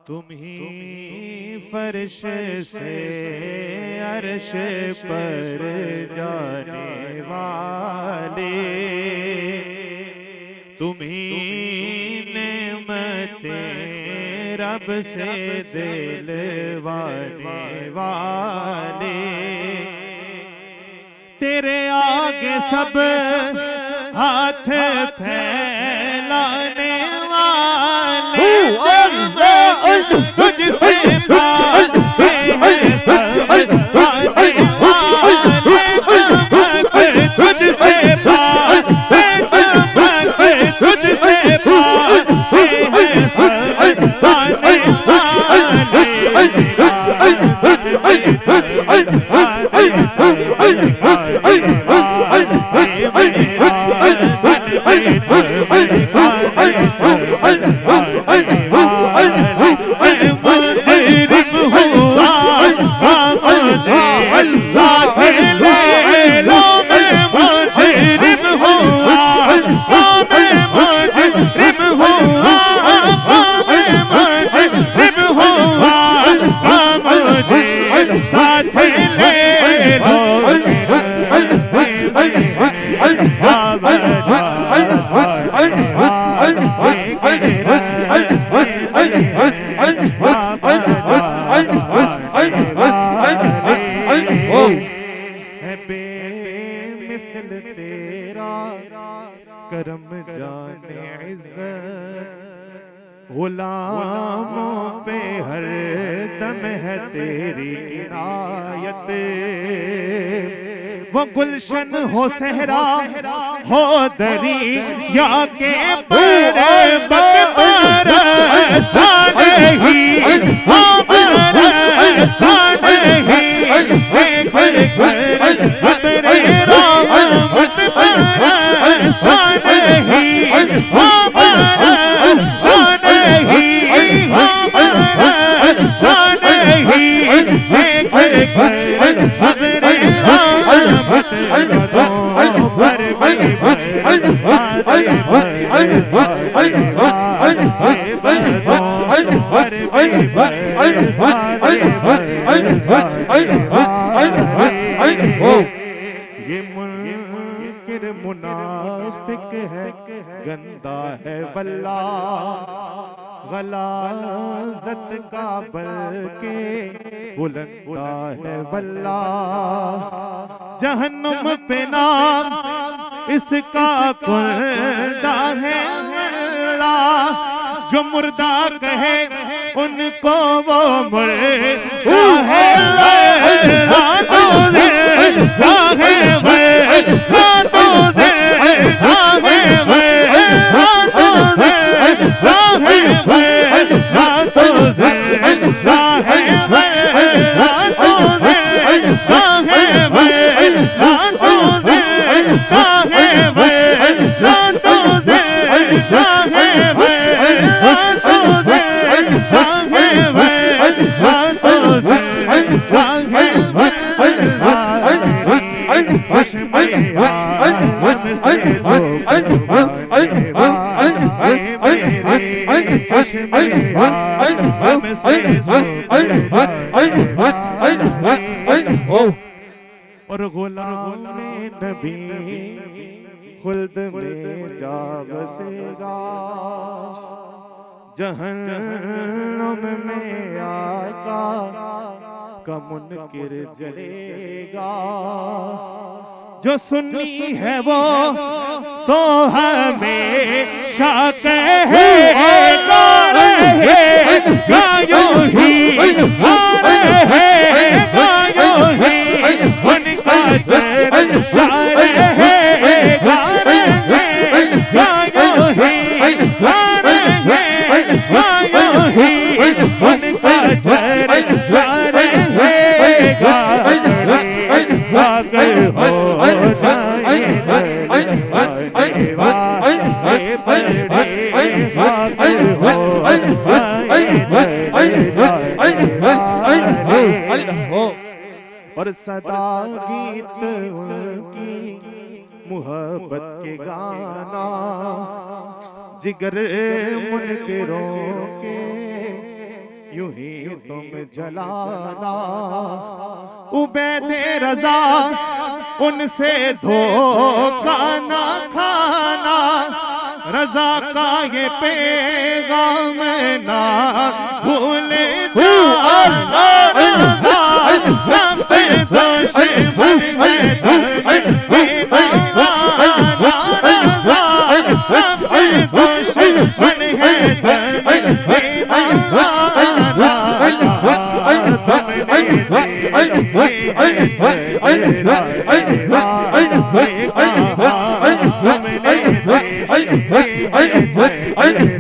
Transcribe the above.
तुम ही फर्श से अर्श पर जाने वाले, तुम ही नेमतें रब से दिलवाने वाले। तेरे आगे सब हाथ फैलाने वाले, तुझसे पाते हैं सब आने वाले। चमक तुझसे पाते, चमक तुझसे पाते हैं सब आने करम जाने इज़्ज़त, गुलामों पे हर दम है तेरी इनायत। वो गुलशन हो सहरा हो दरी या के बरस्तान ही हमारा स्थान ही, अपने रहमत बरस्तान ही हमारा स्थान ही, हमारा स्थान ही। ये मुनकिर मुनाफिक है, गंदा है वल्ला, गलाज़त का बल्कि बुलंदा है वल्ला। जहन्नुम पे नाम इसका कुंडा है वल्ला, जो मुर्दा कहे उनको वो मुर्दा है वल्ला। और गुलाम नबी खुल्द में जा बसेगा, जहन्नम में आका का मुनकिर जलेगा। जो सुन्नी है वो तो हमेशा कहेगा रहेगा यूं ही, रहेगा यूं ही, उनका चर्चा रहेगा रहेगा यूं ही, रहेगा यूं ही, उनका चर्चा रहेगा। पागल हो जाए और सदा गीत उनकी मुहब्बत के गाना, जिगर मुनकिरों के यूं ही तुम जलाना। उबैद रजा उनसे धोखा ना खाना, रजा का ये पैगाम ना भूले जाना। रजा हमसे दुश्मन है दीवाना, रजा हमसे दुश्मन है दीवाना। तुमने